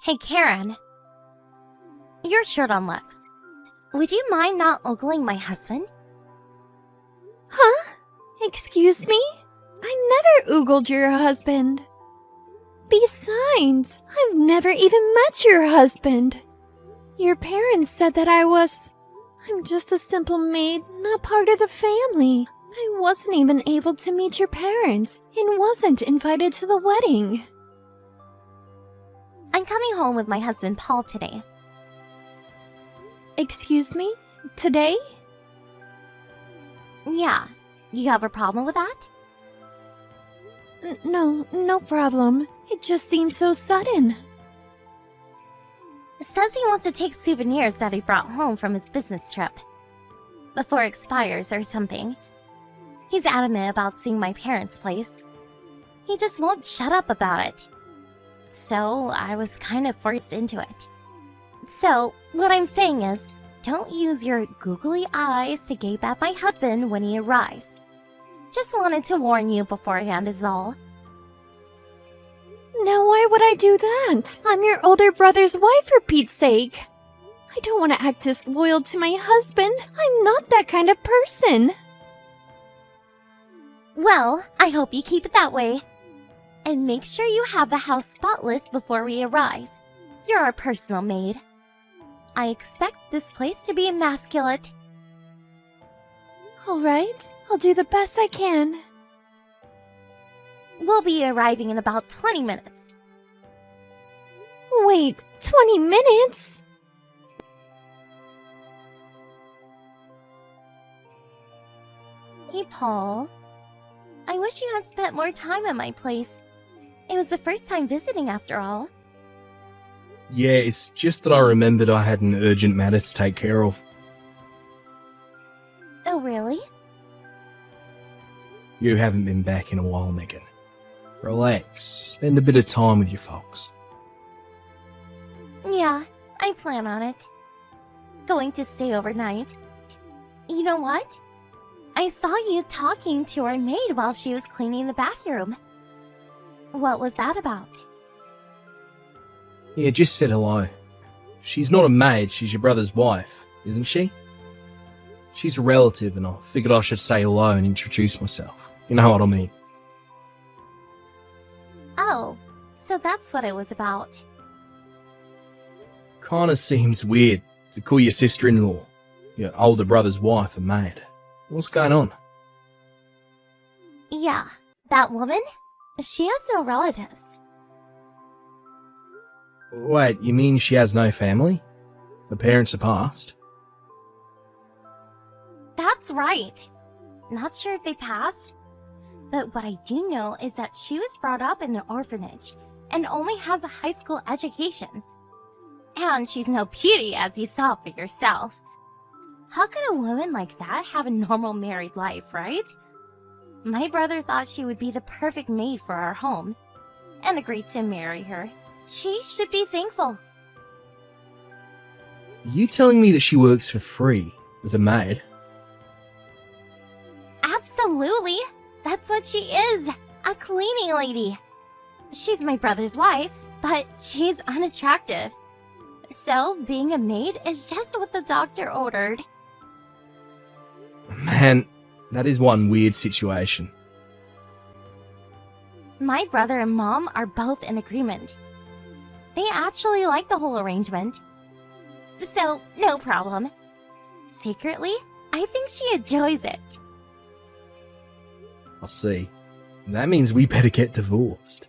Hey, Karen. Your shirt on, Lex. Would you mind not ogling my husband? Huh? Excuse me? I never oogled your husband. Besides, I've never even met your husband. Your parents said that I'm just a simple maid, not part of the family. I wasn't even able to meet your parents and wasn't invited to the wedding. I'm coming home with my husband, Paul, today. Excuse me? Today? Yeah. You have a problem with that? No problem. It just seemed so sudden. Says he wants to take souvenirs that he brought home from his business trip. Before it expires or something. He's adamant about seeing my parents' place. He just won't shut up about it. So I was kind of forced into it. So, what I'm saying is, don't use your googly eyes to gape at my husband when he arrives. Just wanted to warn you beforehand is all. Now why would I do that? I'm your older brother's wife, for Pete's sake. I don't want to act disloyal to my husband. I'm not that kind of person. Well, I hope you keep it that way. And make sure you have the house spotless before we arrive. You're our personal maid. I expect this place to be immaculate. Alright, I'll do the best I can. We'll be arriving in about 20 minutes. Wait, 20 minutes? Hey, Paul. I wish you had spent more time at my place. It was the first time visiting after all. Yeah, it's just that I remembered I had an urgent matter to take care of. Oh, really? You haven't been back in a while, Megan. Relax, spend a bit of time with your folks. Yeah, I plan on it. Going to stay overnight. You know what? I saw you talking to our maid while she was cleaning the bathroom. What was that about? Yeah, just said hello. She's not a maid, she's your brother's wife, isn't she? She's a relative and I figured I should say hello and introduce myself. You know what I mean? Oh, so that's what it was about. Kinda seems weird to call your sister-in-law, your older brother's wife, a maid. What's going on? Yeah, that woman? She has no relatives. Wait, you mean she has no family? Her parents are passed? That's right. Not sure if they passed, but what I do know is that she was brought up in an orphanage and only has a high school education. And she's no beauty, as you saw for yourself. How could a woman like that have a normal married life, right? My brother thought she would be the perfect maid for our home and agreed to marry her. She should be thankful. You telling me that she works for free as a maid? Absolutely. That's what she is. A cleaning lady. She's my brother's wife, but she's unattractive. So, being a maid is just what the doctor ordered. Man, that is one weird situation. My brother and mom are both in agreement. They actually like the whole arrangement. So, no problem. Secretly, I think she enjoys it. I see. That means we better get divorced.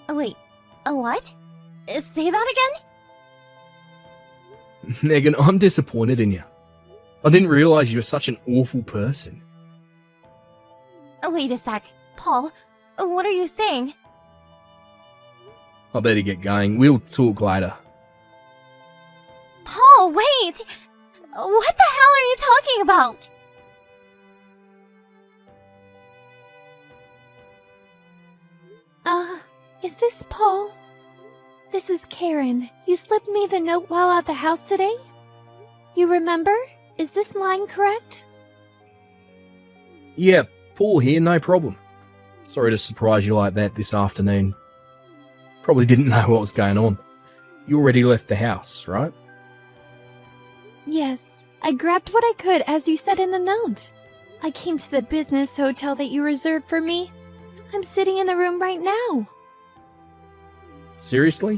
Wait, a what? Say that again? Megan, I'm disappointed in you. I didn't realise you were such an awful person. Wait a sec. Paul, what are you saying? I better get going. We'll talk later. Paul, wait! What the hell are you talking about? Is this Paul? This is Karen. You slipped me the note while at the house today? You remember? Is this line correct? Yeah, Paul here, no problem. Sorry to surprise you like that this afternoon. Probably didn't know what was going on. You already left the house, right? Yes, I grabbed what I could as you said in the note. I came to the business hotel that you reserved for me. I'm sitting in the room right now. Seriously?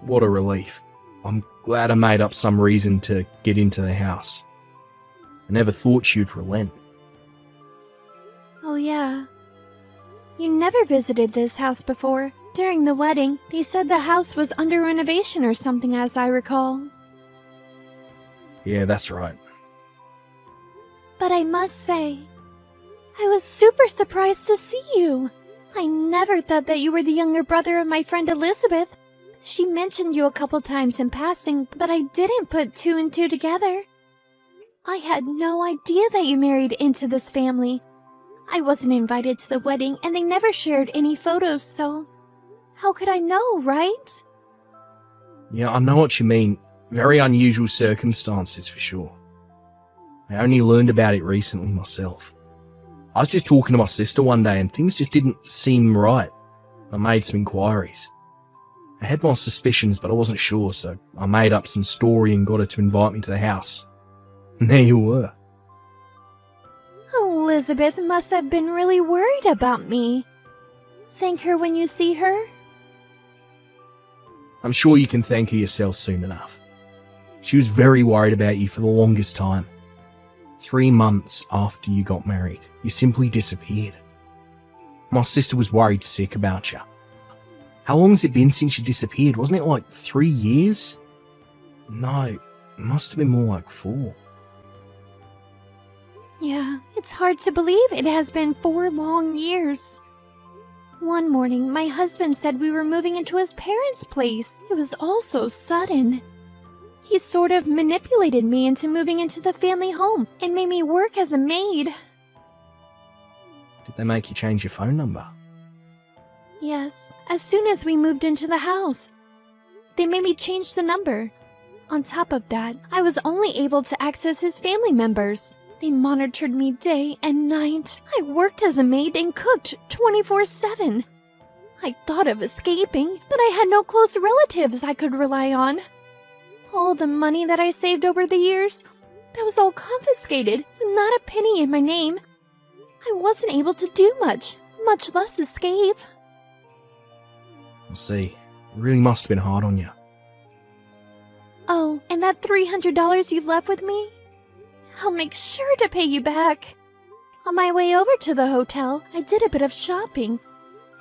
What a relief. I'm glad I made up some reason to get into the house. I never thought you'd relent. Oh yeah. You never visited this house before. During the wedding, they said the house was under renovation or something, as I recall. Yeah, that's right. But I must say, I was super surprised to see you. I never thought that you were the younger brother of my friend Elizabeth. She mentioned you a couple times in passing, but I didn't put two and two together. I had no idea that you married into this family. I wasn't invited to the wedding, and they never shared any photos, so how could I know, right? Yeah, I know what you mean. Very unusual circumstances for sure. I only learned about it recently myself. I was just talking to my sister one day and things just didn't seem right. I made some inquiries. I had my suspicions, but I wasn't sure, so I made up some story and got her to invite me to the house. And there you were. Elizabeth must have been really worried about me. Thank her when you see her. I'm sure you can thank her yourself soon enough. She was very worried about you for the longest time. 3 months after you got married, you simply disappeared. My sister was worried sick about you. How long has it been since you disappeared? Wasn't it like 3 years? No, it must have been more like 4. Yeah, it's hard to believe it has been 4 long years. One morning, my husband said we were moving into his parents' place. It was all so sudden. He sort of manipulated me into moving into the family home and made me work as a maid. Did they make you change your phone number? Yes, as soon as we moved into the house. They made me change the number. On top of that, I was only able to access his family members. They monitored me day and night. I worked as a maid and cooked 24/7. I thought of escaping, but I had no close relatives I could rely on. All the money that I saved over the years, that was all confiscated with not a penny in my name. I wasn't able to do much less escape. I see. It really must have been hard on you. Oh, and that $300 you left with me? I'll make sure to pay you back. On my way over to the hotel, I did a bit of shopping.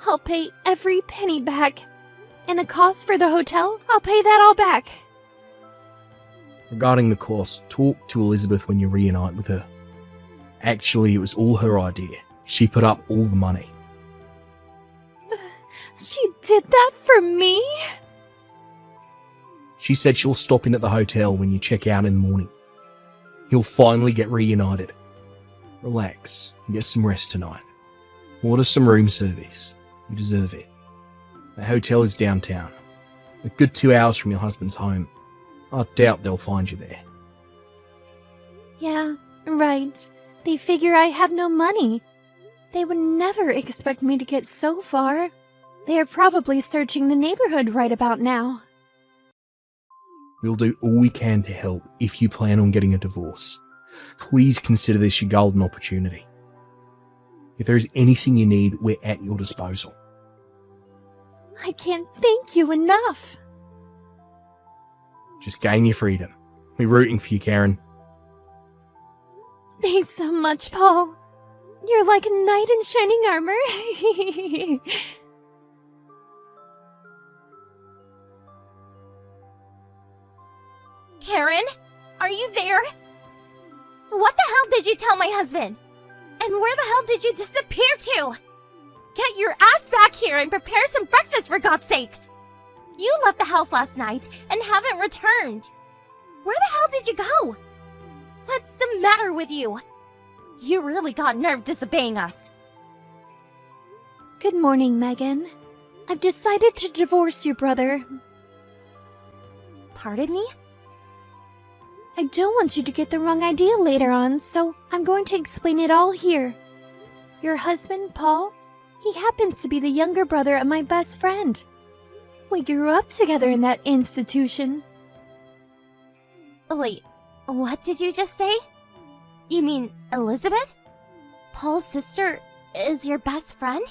I'll pay every penny back. And the cost for the hotel, I'll pay that all back. Regarding the cost, talk to Elizabeth when you reunite with her. Actually, it was all her idea. She put up all the money. She did that for me? She said she'll stop in at the hotel when you check out in the morning. You'll finally get reunited. Relax and get some rest tonight. Order some room service. You deserve it. The hotel is downtown. A good 2 hours from your husband's home. I doubt they'll find you there. Yeah, right. They figure I have no money. They would never expect me to get so far. They are probably searching the neighborhood right about now. We'll do all we can to help if you plan on getting a divorce. Please consider this your golden opportunity. If there is anything you need, we're at your disposal. I can't thank you enough. Just gain your freedom. We're rooting for you, Karen. Thanks so much, Paul. You're like a knight in shining armor. Karen, are you there? What the hell did you tell my husband? And where the hell did you disappear to? Get your ass back here and prepare some breakfast for God's sake! You left the house last night and haven't returned. Where the hell did you go? What's the matter with you? You really got nerve disobeying us. Good morning, Megan. I've decided to divorce your brother. Pardon me? I don't want you to get the wrong idea later on, so I'm going to explain it all here. Your husband, Paul, he happens to be the younger brother of my best friend. We grew up together in that institution. Wait, what did you just say? You mean Elizabeth? Paul's sister is your best friend?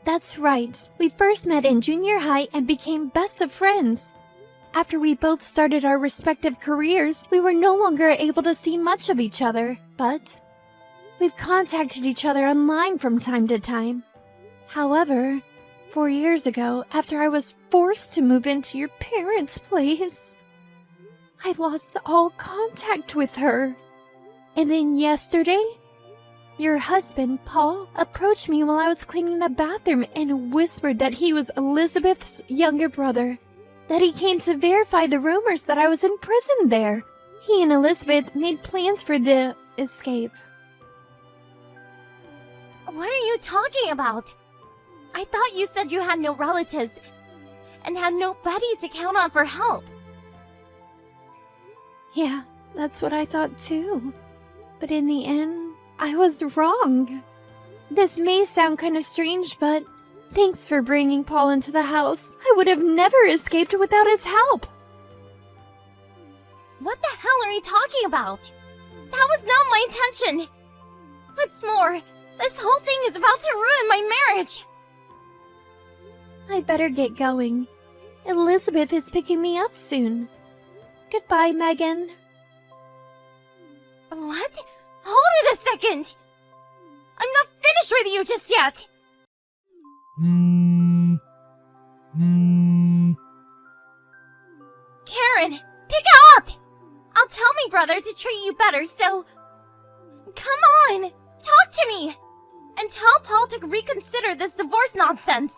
That's right. We first met in junior high and became best of friends. After we both started our respective careers, we were no longer able to see much of each other, but we've contacted each other online from time to time. However, 4 years ago, after I was forced to move into your parents' place, I lost all contact with her. And then yesterday, your husband, Paul, approached me while I was cleaning the bathroom and whispered that he was Elizabeth's younger brother, that he came to verify the rumors that I was in prison there. He and Elizabeth made plans for the escape. What are you talking about? I thought you said you had no relatives and had nobody to count on for help. Yeah, that's what I thought too. But in the end, I was wrong. This may sound kind of strange, but thanks for bringing Paul into the house. I would have never escaped without his help. What the hell are you talking about? That was not my intention. What's more, this whole thing is about to ruin my marriage. I better get going. Elizabeth is picking me up soon. Goodbye, Megan. What? Hold it a second! I'm not finished with you just yet! Karen, pick up! I'll tell my brother to treat you better, so... Come on! Talk to me! And tell Paul to reconsider this divorce nonsense!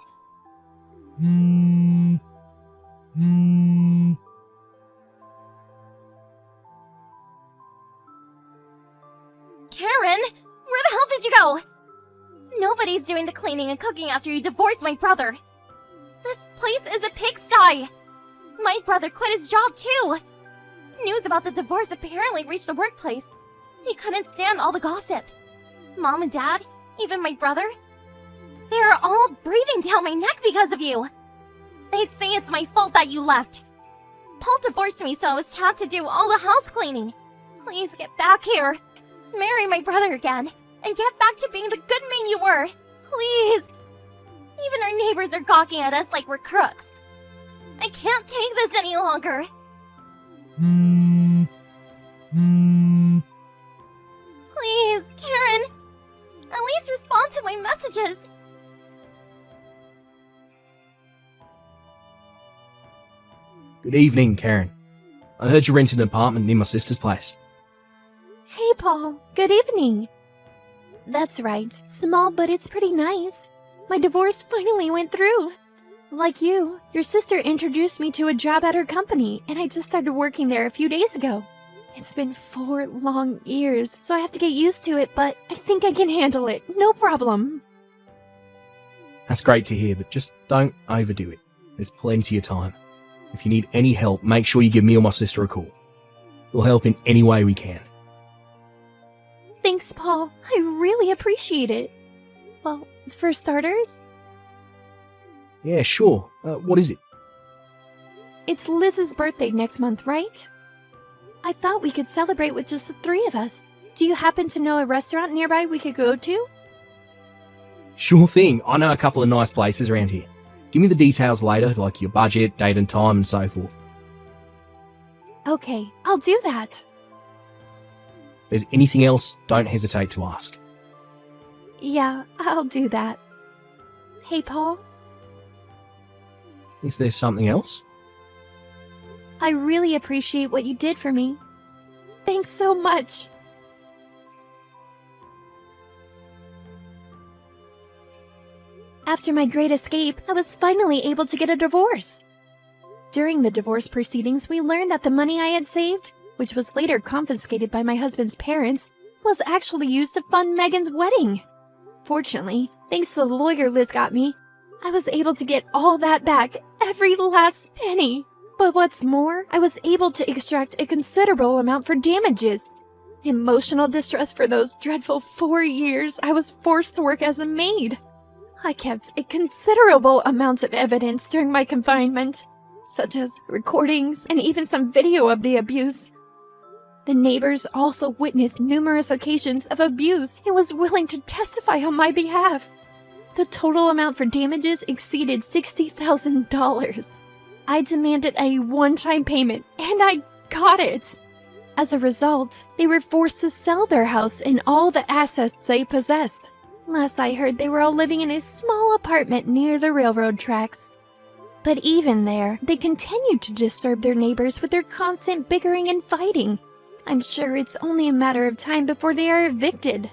Karen, where the hell did you go? Nobody's doing the cleaning and cooking after you divorced my brother. This place is a pigsty. My brother quit his job too. News about the divorce apparently reached the workplace. He couldn't stand all the gossip. Mom and Dad, even my brother, they are all breathing down my neck because of you. They'd say it's my fault that you left. Paul divorced me, so I was tasked to do all the house cleaning. Please get back here. Marry my brother again, and get back to being the good man you were. Please. Even our neighbors are gawking at us like we're crooks. I can't take this any longer. Please, Karen. At least respond to my messages. Good evening, Karen. I heard you rented an apartment near my sister's place. Hey, Paul. Good evening. That's right. Small, but it's pretty nice. My divorce finally went through. Like you, your sister introduced me to a job at her company, and I just started working there a few days ago. It's been 4 long years, so I have to get used to it, but I think I can handle it. No problem. That's great to hear, but just don't overdo it. There's plenty of time. If you need any help, make sure you give me or my sister a call. We'll help in any way we can. Thanks, Paul. I really appreciate it. Well, for starters, Yeah, sure. What is it? it's Liz's birthday next month, right? I thought we could celebrate with just the 3 of us. Do you happen to know a restaurant nearby we could go to? Sure thing. I know a couple of nice places around here. Give me the details later, like your budget, date and time, and so forth. Okay, I'll do that. If there's anything else, don't hesitate to ask. Yeah, I'll do that. Hey, Paul, Is there something else? I really appreciate what you did for me. Thanks so much. After my great escape, I was finally able to get a divorce. During the divorce proceedings, we learned that the money I had saved, which was later confiscated by my husband's parents, was actually used to fund Megan's wedding. Fortunately, thanks to the lawyer Liz got me, I was able to get all that back, every last penny. But what's more, I was able to extract a considerable amount for damages. Emotional distress for those dreadful 4 years I was forced to work as a maid. I kept a considerable amount of evidence during my confinement, such as recordings and even some video of the abuse. The neighbors also witnessed numerous occasions of abuse and was willing to testify on my behalf. The total amount for damages exceeded $60,000. I demanded a one-time payment, and I got it. As a result, they were forced to sell their house and all the assets they possessed. Last I heard, they were all living in a small apartment near the railroad tracks. But even there, they continued to disturb their neighbors with their constant bickering and fighting. I'm sure it's only a matter of time before they are evicted.